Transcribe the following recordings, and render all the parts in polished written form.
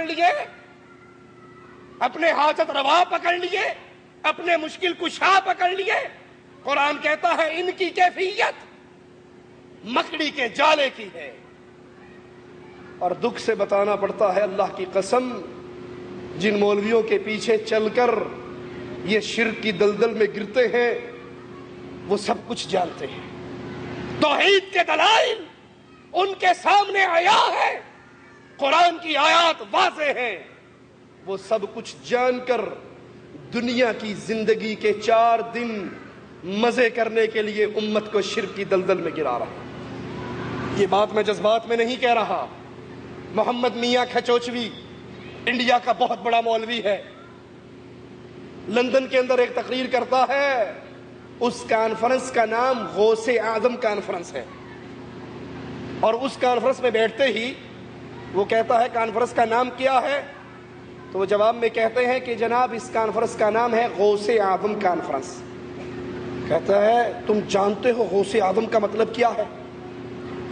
لیے، اپنے حاجت روا پکڑ لیے، اپنے مشکل کشا پکڑ لیے۔ قرآن کہتا ہے ان کی کیفیت مکڑی کے جالے کی ہے۔ اور دکھ سے بتانا پڑتا ہے اللہ کی قسم، جن مولویوں کے پیچھے چل کر یہ شرک کی دلدل میں گرتے ہیں وہ سب کچھ جانتے ہیں۔ توحید کے دلائل ان کے سامنے آیا ہے، قرآن کی آیات واضح ہیں، وہ سب کچھ جان کر دنیا کی زندگی کے 4 دن مزے کرنے کے لیے امت کو شرک کی دلدل میں گرا رہا ہے۔ یہ بات میں جذبات میں نہیں کہہ رہا۔ محمد میاں کھچوچوی انڈیا کا بہت بڑا مولوی ہے، لندن کے اندر ایک تقریر کرتا ہے، اس کانفرنس کا نام غوث اعظم کانفرنس ہے، اور اس کانفرنس میں بیٹھتے ہی وہ کہتا ہے کانفرنس کا نام کیا ہے؟ تو وہ جواب میں کہتے ہیں کہ جناب اس کانفرنس کا نام ہے غوث اعظم کانفرنس۔ کہتا ہے تم جانتے ہو غوث اعظم کا مطلب کیا ہے؟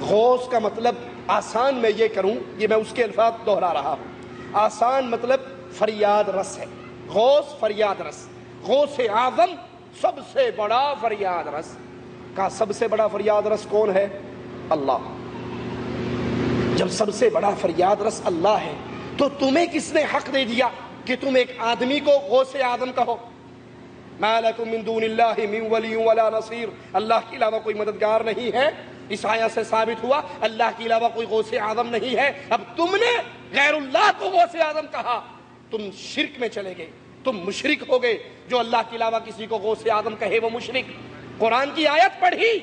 غوث کا مطلب آسان میں یہ کروں، یہ میں اس کے الفاظ دہرا رہا ہوں، آسان مطلب فریاد رس ہے، غوث فریاد رس، غوث اعظم سب سے بڑا فریاد رس کا۔ سب سے بڑا فریاد رس کون ہے؟ اللہ۔ جب سب سے بڑا فریاد رس اللہ ہے تو تمہیں کس نے حق دے دیا کہ تم ایک آدمی کو غوث اعظم کہو؟ ما لکم من دون اللہ من ولی ولا نصیر، اللہ کے علاوہ کوئی مددگار نہیں ہے۔ اس آیت سے ثابت ہوا اللہ کے علاوہ کوئی غوث اعظم نہیں ہے۔ اب تم نے غیر اللہ کو غوث اعظم کہا، تم شرک میں چلے گئے، تم مشرک ہو گئے۔ جو اللہ کے علاوہ کسی کو غوث اعظم کہے وہ مشرک۔ قرآن کی آیت پڑھی،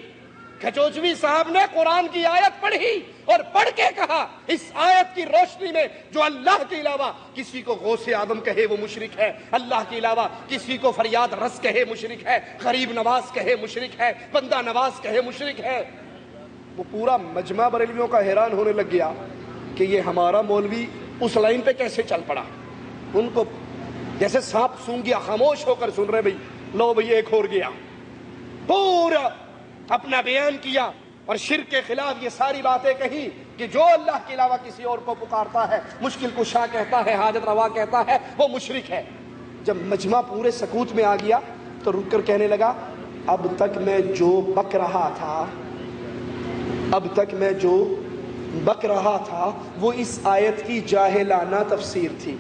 کھچوچوی صاحب نے قرآن کی آیت پڑھی اور پڑھ کے کہا اس آیت کی روشنی میں جو اللہ کے علاوہ کسی کو غوث اعظم کہے وہ مشرک ہے، اللہ کے علاوہ کسی کو فریاد رس کہے مشرک ہے، غریب نواز کہے مشرک ہے، بندہ نواز کہے مشرک ہے۔ وہ پورا مجمع بریلویوں کا حیران ہونے لگ گیا کہ یہ ہمارا مولوی اس لائن پہ کیسے چل پڑا۔ ان کو جیسے سانپ سونگ گیا، خاموش ہو کر سن رہے، بھئی لو بھئی ایک اور گیا، پورا اپنا بیان کیا اور شرک کے خلاف یہ ساری باتیں کہی کہ جو اللہ کے علاوہ کسی اور کو پکارتا ہے، مشکل کشا کہتا ہے، حاجت روا کہتا ہے، وہ مشرک ہے۔ جب مجمع پورے سکوت میں آ گیا تو رک کر کہنے لگا اب تک میں جو بک رہا تھا، اب تک میں جو بک رہا تھا وہ اس آیت کی جاہلانہ تفسیر تھی۔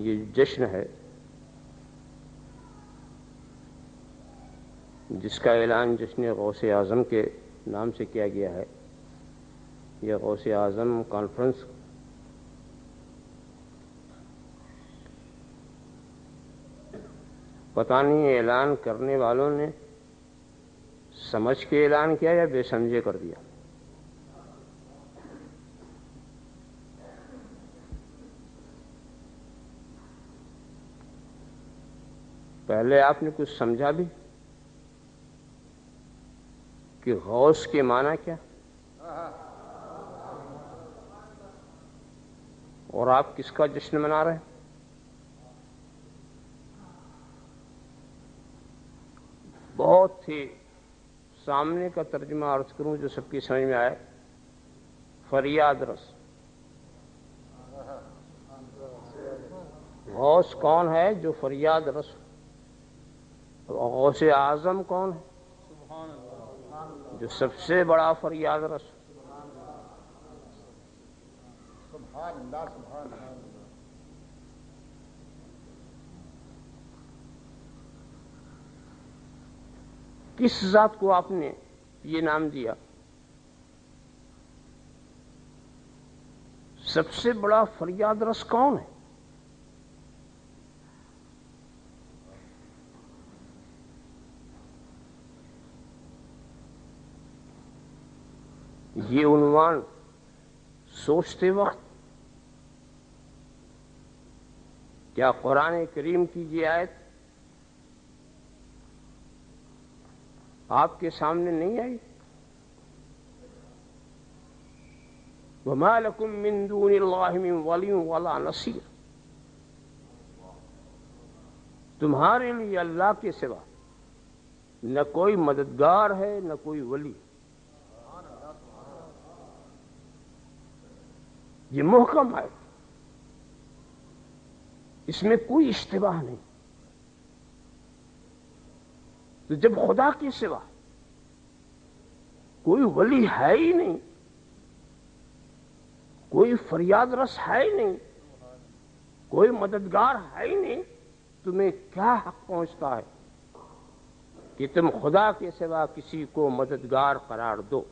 یہ جشن ہے جس کا اعلان جشن غوث اعظم کے نام سے کیا گیا ہے۔ یہ غوث اعظم کانفرنس پتہ نہیں اعلان کرنے والوں نے سمجھ کے اعلان کیا یا بے سمجھے کر دیا۔ پہلے آپ نے کچھ سمجھا بھی کہ غوث کے معنی کیا، اور آپ کس کا جشن منا رہے ہیں؟ بہت ہی سامنے کا ترجمہ عرض کروں جو سب کی سمجھ میں آئے، فریاد رس۔ غوث کون ہے؟ جو فریاد رس۔ غوث اعظم کون ہے؟ جو سب سے بڑا فریاد رس۔ کس ذات کو آپ نے یہ نام دیا؟ سب سے بڑا فریاد رس کون ہے؟ یہ عنوان سوچتے وقت کیا قرآن کریم کی یہ آیت آپ کے سامنے نہیں آئی؟ وَمَا لَكُم مِّن دُونِ اللَّهِ مِن وَلِيٍّ وَلَا نَصِيرٍ، تمہارے لیے اللہ کے سوا نہ کوئی مددگار ہے نہ کوئی ولی۔ یہ محکم ہے، اس میں کوئی اشتباہ نہیں۔ تو جب خدا کے سوا کوئی ولی ہے ہی نہیں، کوئی فریاد رس ہے ہی نہیں، کوئی مددگار ہے ہی نہیں، تمہیں کیا حق پہنچتا ہے کہ تم خدا کے سوا کسی کو مددگار قرار دو،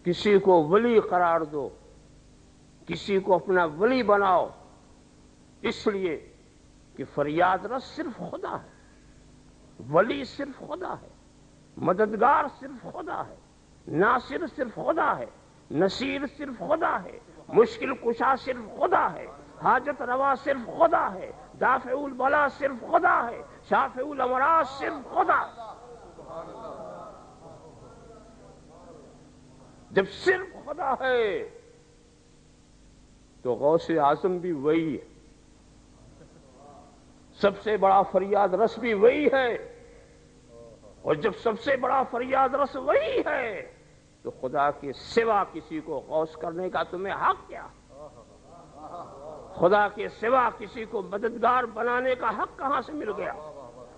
کسی کو ولی قرار دو، کسی کو اپنا ولی بناؤ؟ اس لیے کہ فریاد رس صرف خدا ہے، ولی صرف خدا ہے، مددگار صرف خدا ہے، ناصر صرف خدا ہے، نصیر صرف خدا ہے، مشکل کشا صرف خدا ہے، حاجت روا صرف خدا ہے، دافع البلا صرف خدا ہے، شافع الامراض صرف خدا ہے۔ جب صرف خدا ہے تو غوث اعظم بھی وہی ہے، سب سے بڑا فریاد رس بھی وہی ہے، اور جب سب سے بڑا فریاد رس وہی ہے تو خدا کے سوا کسی کو غوث کرنے کا تمہیں حق کیا؟ خدا کے سوا کسی کو مددگار بنانے کا حق کہاں سے مل گیا؟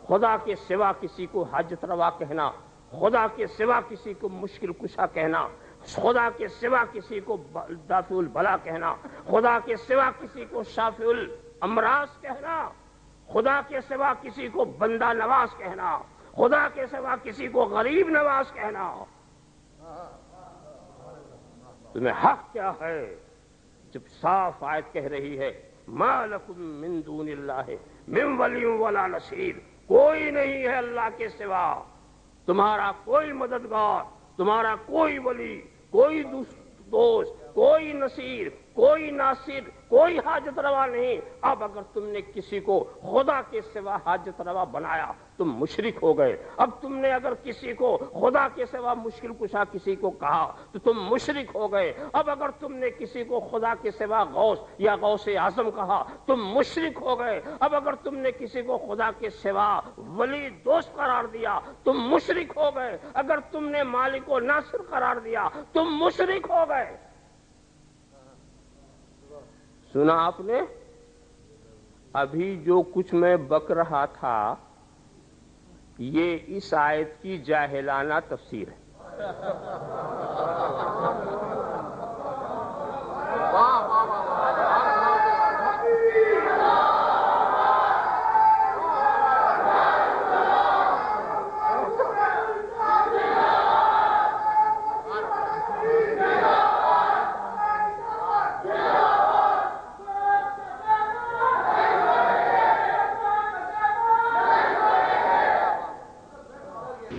خدا کے سوا کسی کو حاجت روا کہنا، خدا کے سوا کسی کو مشکل کشا کہنا، خدا کے سوا کسی کو دافع البلا کہنا، خدا کے سوا کسی کو شافع الامراض کہنا، خدا کے سوا کسی کو بندہ نواز کہنا، خدا کے سوا کسی کو غریب نواز کہنا، تمہیں حق کیا ہے؟ جب صاف آیت کہہ رہی ہے ما لکم من دون اللہ من ولی ولا نصیر، کوئی نہیں ہے اللہ کے سوا تمہارا کوئی مددگار، تمہارا کوئی ولی، کوئی دوست، کوئی نصیر، کوئی ناصر، کوئی حاجت روا نہیں۔ اب اگر تم نے کسی کو خدا کے سوا حاجت روا بنایا تم مشرک ہو گئے۔ اب تم نے اگر کسی کو خدا کے سوا مشکل کشا کسی کو کہا تو تم مشرک ہو گئے۔ اب اگر تم نے کسی کو خدا کے سوا غوث یا غوث اعظم کہا تم مشرک ہو گئے۔ اب اگر تم نے کسی کو خدا کے سوا ولی دوست قرار دیا تم مشرک ہو گئے۔ اگر تم نے مالک و ناصر قرار دیا تم مشرک ہو گئے۔ سنا آپ نے؟ ابھی جو کچھ میں بک رہا تھا یہ اس آیت کی جاہلانہ تفسیر ہے۔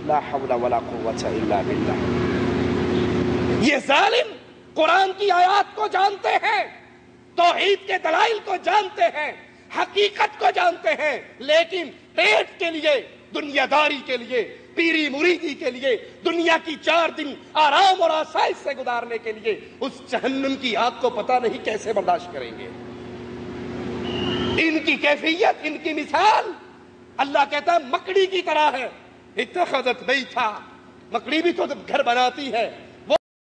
لا حول ولا قوة الا باللہ۔ یہ ظالم قرآن کی آیات کو جانتے ہیں، توحید کے دلائل کو جانتے ہیں، حقیقت کو جانتے ہیں، لیکن پیٹ کے لیے، دنیا داری کے لیے، پیری مریدی کے لیے، دنیا کی 4 دن آرام اور آسائش سے گزارنے کے لیے اس جہنم کی آگ کو پتہ نہیں کیسے برداشت کریں گے۔ ان کی کیفیت، ان کی مثال اللہ کہتا ہے مکڑی کی طرح ہے۔ اتخذت بیٹھا، مکڑی بھی تو گھر بناتی ہے،